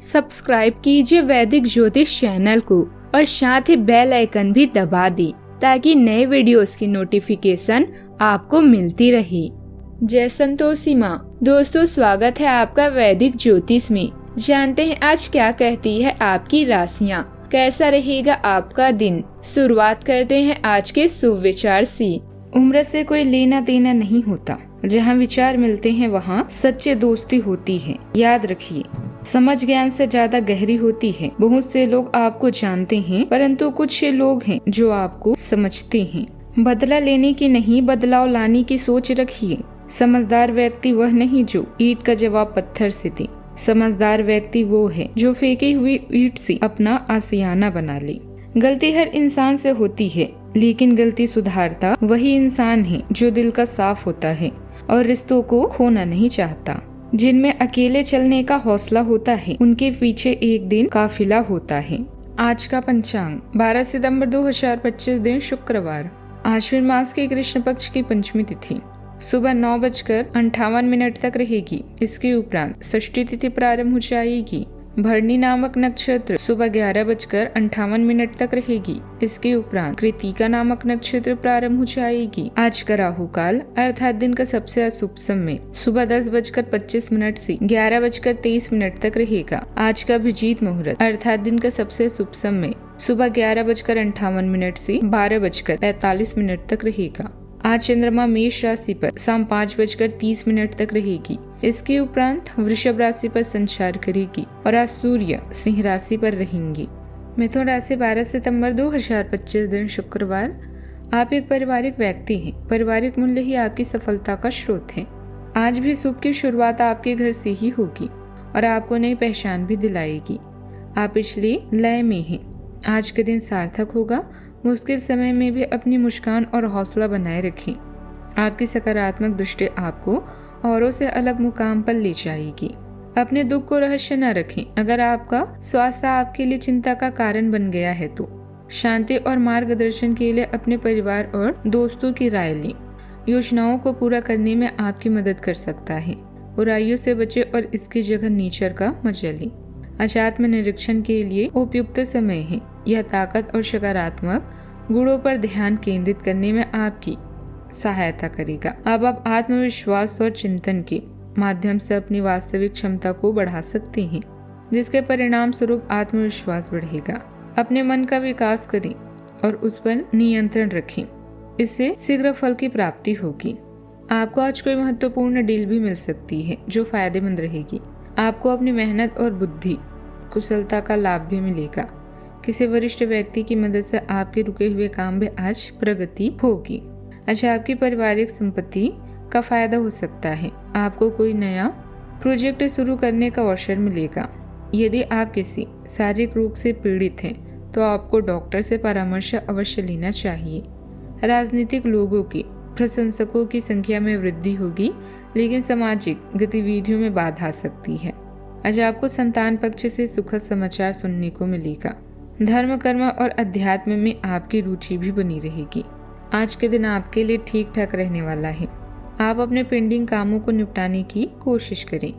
Subscribe कीजिए वैदिक ज्योतिष चैनल को और साथ ही बेल आइकन भी दबा दी ताकि नए वीडियोस की नोटिफिकेशन आपको मिलती रहे। जय संतोषी माँ। दोस्तों, स्वागत है आपका वैदिक ज्योतिष में। जानते हैं आज क्या कहती है आपकी राशियाँ, कैसा रहेगा आपका दिन। शुरुआत करते हैं आज के शुभ विचार से। उम्र से कोई लेना देना नहीं होता, जहाँ विचार मिलते हैं वहाँ सच्चे दोस्ती होती है। याद रखिए, समझ ज्ञान से ज्यादा गहरी होती है। बहुत से लोग आपको जानते हैं, परंतु कुछ लोग हैं जो आपको समझते हैं। बदला लेने की नहीं, बदलाव लाने की सोच रखिए। समझदार व्यक्ति वह नहीं जो ईंट का जवाब पत्थर से दे। समझदार व्यक्ति वो है जो फेंकी हुई ईंट से अपना आशियाना बना ले। गलती हर इंसान से होती है, लेकिन गलती सुधारता वही इंसान है जो दिल का साफ होता है और रिश्तों को खोना नहीं चाहता। जिनमें अकेले चलने का हौसला होता है, उनके पीछे एक दिन काफिला होता है। आज का पंचांग 12 सितंबर 2025 दिन शुक्रवार। आश्विन मास के कृष्ण पक्ष की पंचमी तिथि सुबह 9:58 तक रहेगी। इसके उपरांत षष्ठी तिथि प्रारंभ हो जाएगी। भरणी नामक नक्षत्र सुबह 11:58 तक रहेगी। इसके उपरांत कृतिका नामक नक्षत्र प्रारंभ हो जाएगी। आज का राहु काल अर्थात दिन का सबसे अशुभ समय सुबह 10:25 से 11:23 तक रहेगा। आज का अभिजीत मुहूर्त अर्थात दिन का सबसे शुभ समय सुबह 11:58 से 12:45 तक रहेगा। आज चंद्रमा मेष राशि पर शाम 5:30 तक रहेगी। इसके उपरांत वृषभ राशि पर संचार करेगी और आज सूर्य सिंह राशि पर रहेंगी। मिथुन राशि 12 सितंबर 2025 दिन शुक्रवार। आप एक पारिवारिक व्यक्ति हैं। पारिवारिक मूल्य ही आपकी सफलता का स्रोत है। आज भी शुभ की शुरुआत आपके घर से ही होगी और आपको नई पहचान भी दिलाएगी। आप पिछले लय में हैं। आज का दिन सार्थक होगा। मुश्किल समय में भी अपनी मुस्कान और हौसला बनाए रखें। आपकी सकारात्मक दृष्टि आपको औरों से अलग मुकाम पर ले जाएगी। अपने दुख को रहस्य न रखें। अगर आपका स्वास्थ्य आपके लिए चिंता का कारण बन गया है तो शांति और मार्गदर्शन के लिए अपने परिवार और दोस्तों की राय लें। योजनाओं को पूरा करने में आपकी मदद कर सकता है। बुराइयों से बचे और इसकी जगह नेचर का मजा लें। आज आत्मनिरीक्षण के लिए उपयुक्त समय है। यह ताकत और सकारात्मक गुणों पर ध्यान केंद्रित करने में आपकी सहायता करेगा। अब आप आत्मविश्वास और चिंतन के माध्यम से अपनी वास्तविक क्षमता को बढ़ा सकते हैं, जिसके परिणाम स्वरूप आत्मविश्वास बढ़ेगा। अपने मन का विकास करें और उस पर नियंत्रण रखें। इससे शीघ्र फल की प्राप्ति होगी। आपको आज कोई महत्वपूर्ण डील भी मिल सकती है जो फायदेमंद रहेगी। आपको अपनी मेहनत और बुद्धि कुशलता का लाभ भी मिलेगा। किसी वरिष्ठ व्यक्ति की मदद से आपके रुके हुए काम में आज प्रगति होगी। आज आपकी पारिवारिक संपत्ति का फायदा हो सकता है। आपको कोई नया प्रोजेक्ट शुरू करने का अवसर मिलेगा। यदि आप किसी शारीरिक रूप से पीड़ित हैं, तो आपको डॉक्टर से परामर्श अवश्य लेना चाहिए। राजनीतिक लोगों की प्रशंसकों की संख्या में वृद्धि होगी, लेकिन सामाजिक गतिविधियों में बाधा आ सकती है। आज आपको संतान पक्ष से सुखद समाचार सुनने को मिलेगा। धर्म कर्म और अध्यात्म में आपकी रुचि भी बनी रहेगी। आज के दिन आपके लिए ठीक ठाक रहने वाला है। आप अपने पेंडिंग कामों को निपटाने की कोशिश करें।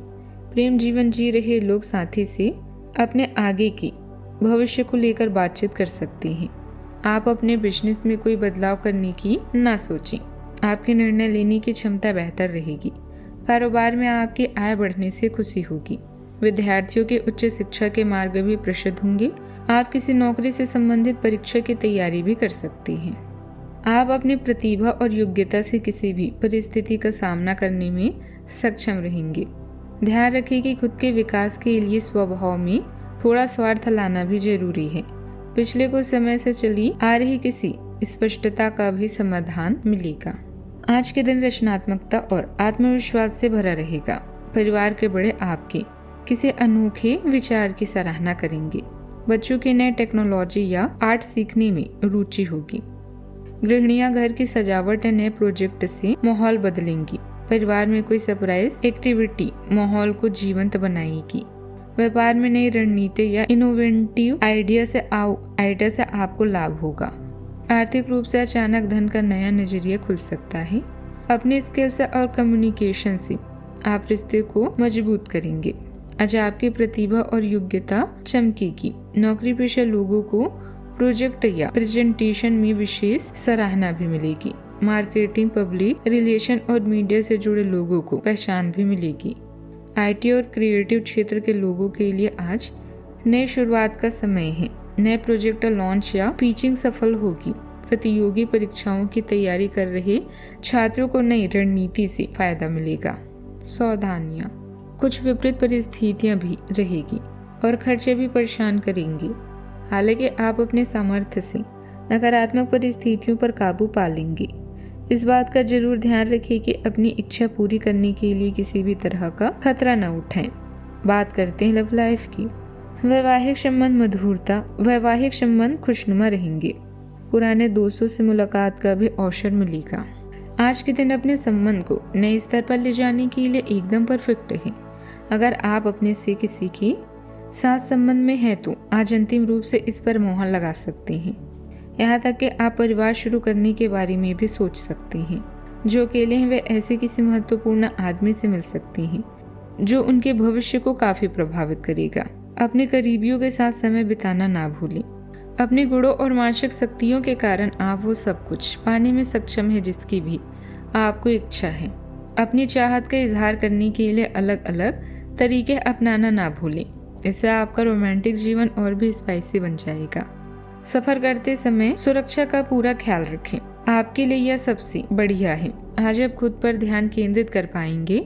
प्रेम जीवन जी रहे लोग साथी से अपने आगे की भविष्य को लेकर बातचीत कर सकते हैं। आप अपने बिजनेस में कोई बदलाव करने की ना सोचें। आपके निर्णय लेने की क्षमता बेहतर रहेगी। कारोबार में आपकी आय बढ़ने से खुशी होगी। विद्यार्थियों के उच्च शिक्षा के मार्ग भी प्रशस्त होंगे। आप किसी नौकरी से संबंधित परीक्षा की तैयारी भी कर सकती हैं। आप अपनी प्रतिभा और योग्यता से किसी भी परिस्थिति का सामना करने में सक्षम रहेंगे। ध्यान रखें कि खुद के विकास के लिए स्वभाव में थोड़ा स्वार्थ लाना भी जरूरी है। पिछले कुछ समय से चली आ रही किसी स्पष्टता का भी समाधान मिलेगा। आज के दिन रचनात्मकता और आत्मविश्वास से भरा रहेगा। परिवार के बड़े आपके किसी अनोखे विचार की सराहना करेंगे। बच्चों के नए टेक्नोलॉजी या आर्ट सीखने में रुचि होगी। गृहिणियां घर की सजावट या नए प्रोजेक्ट से माहौल बदलेंगी। परिवार में कोई सरप्राइज एक्टिविटी माहौल को जीवंत बनाएगी। व्यापार में नई रणनीति या इनोवेटिव आइडिया से आपको लाभ होगा। आर्थिक रूप से अचानक धन का नया नजरिया खुल सकता है। अपनी स्किल्स और कम्युनिकेशन से आप रिश्ते को मजबूत करेंगे। आज आपकी प्रतिभा और योग्यता चमकेगी। नौकरी पेशा लोगों को प्रोजेक्ट या प्रेजेंटेशन में विशेष सराहना भी मिलेगी। मार्केटिंग, पब्लिक रिलेशन और मीडिया से जुड़े लोगों को पहचान भी मिलेगी। IT और क्रिएटिव क्षेत्र के लोगों के लिए आज नई शुरुआत का समय है। नए प्रोजेक्ट लॉन्च या पिचिंग सफल होगी। प्रतियोगी परीक्षाओं की तैयारी कर रहे छात्रों को नई रणनीति से फायदा मिलेगा। सावधानियां, कुछ विपरीत परिस्थितियां भी रहेगी और खर्चे भी परेशान करेंगे। हालांकि आप अपने सामर्थ्य से नकारात्मक परिस्थितियों पर काबू पा लेंगे। इस बात का जरूर ध्यान रखें कि अपनी इच्छा पूरी करने के लिए किसी भी तरह का खतरा न उठाएं। बात करते हैं लव लाइफ की। वैवाहिक संबंध मधुरता, वैवाहिक संबंध खुशनुमा रहेंगे। पुराने दोस्तों से मुलाकात का भी अवसर मिलेगा। आज के दिन अपने संबंध को नए स्तर पर ले जाने के लिए एकदम परफेक्ट है। अगर आप अपने से किसी के साथ संबंध में हैं तो आज अंतिम रूप से इस पर मोहर लगा सकते हैं। यहाँ तक कि आप परिवार शुरू करने के बारे में भी सोच सकते हैं। जो अकेले हैं वे ऐसे किसी महत्वपूर्ण आदमी से मिल सकते हैं जो उनके भविष्य को काफी प्रभावित करेगा। अपने करीबियों के साथ समय बिताना ना भूलें। अपने गुणों और मानसिक शक्तियों के कारण आप वो सब कुछ पाने में सक्षम है जिसकी भी आपको इच्छा है। अपनी चाहत का इजहार करने के लिए अलग अलग तरीके अपनाना ना भूलें। इससे आपका रोमांटिक जीवन और भी स्पाइसी बन जाएगा। सफर करते समय सुरक्षा का पूरा ख्याल रखें। आपके लिए यह सबसे बढ़िया है। आज आप खुद पर ध्यान केंद्रित कर पाएंगे।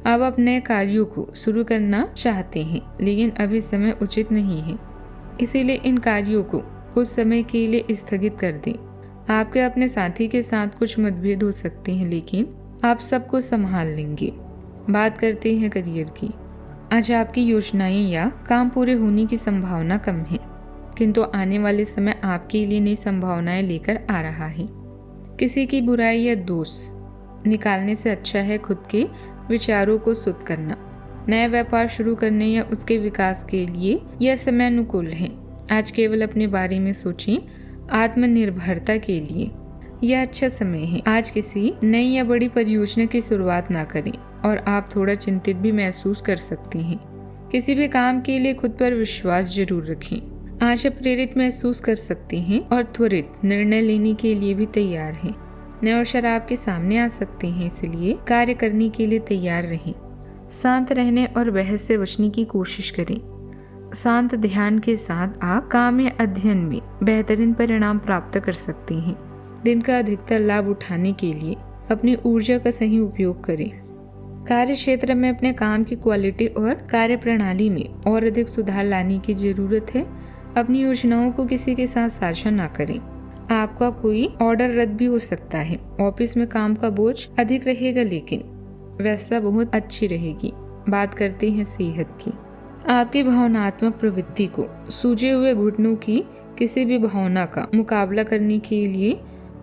अब आप नए कार्यों को शुरू करना चाहते हैं लेकिन अभी समय उचित नहीं है, इसीलिए इन कार्यों को कुछ समय के लिए स्थगित कर दें। आपके अपने साथी के साथ कुछ मतभेद हो सकते हैं लेकिन आप सबको संभाल लेंगे। बात करते हैं करियर की। आज आपकी योजनाएं या काम पूरे होने की संभावना कम है, किंतु आने वाले समय आपके लिए नई संभावनाएं लेकर आ रहा है। किसी की बुराई या दोष निकालने से अच्छा है खुद के विचारों को शुद्ध करना। नया व्यापार शुरू करने या उसके विकास के लिए यह समय अनुकूल है। आज केवल अपने बारे में सोचें। आत्मनिर्भरता के लिए यह अच्छा समय है। आज किसी नई या बड़ी परियोजना की शुरुआत ना करें और आप थोड़ा चिंतित भी महसूस कर सकते हैं। किसी भी काम के लिए खुद पर विश्वास जरूर रखें। आज आप प्रेरित महसूस कर सकते हैं और त्वरित निर्णय लेने के लिए भी तैयार हैं। नए अवसर आपके सामने आ सकते हैं, इसलिए कार्य करने के लिए तैयार रहें। शांत रहने और बहस से बचने की कोशिश करें। शांत ध्यान के साथ आप काम या अध्ययन में बेहतरीन परिणाम प्राप्त कर सकते हैं। दिन का अधिकतर लाभ उठाने के लिए अपनी ऊर्जा का सही उपयोग करें। कार्य क्षेत्र में अपने काम की क्वालिटी और कार्य प्रणाली में और अधिक सुधार लाने की जरूरत है। अपनी योजनाओं को किसी के साथ साझा ना करें। आपका कोई ऑर्डर रद्द भी हो सकता है। ऑफिस में काम का बोझ अधिक रहेगा लेकिन व्यस्तता बहुत अच्छी रहेगी। बात करते हैं सेहत की। आपकी भावनात्मक प्रवृत्ति को सूजे हुए घुटनों की किसी भी भावना का मुकाबला करने के लिए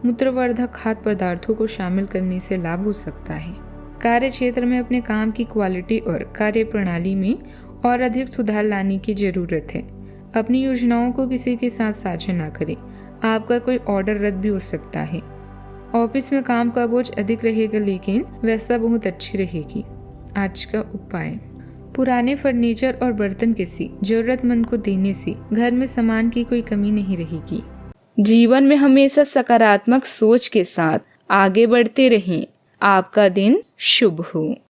मूत्रवर्धक खाद्य पदार्थों को शामिल करने से लाभ हो सकता है। कार्य क्षेत्र में अपने काम की क्वालिटी और कार्य प्रणाली में और अधिक सुधार लाने की जरूरत है। अपनी योजनाओं को किसी के साथ साझा ना करें। आपका कोई ऑर्डर रद्द भी हो सकता है। ऑफिस में काम का बोझ अधिक रहेगा लेकिन व्यस्तता बहुत अच्छी रहेगी। आज का उपाय, पुराने फर्नीचर और बर्तन किसी जरूरतमंद को देने से घर में सामान की कोई कमी नहीं रहेगी। जीवन में हमेशा सकारात्मक सोच के साथ आगे बढ़ते रहें। आपका दिन शुभ हो।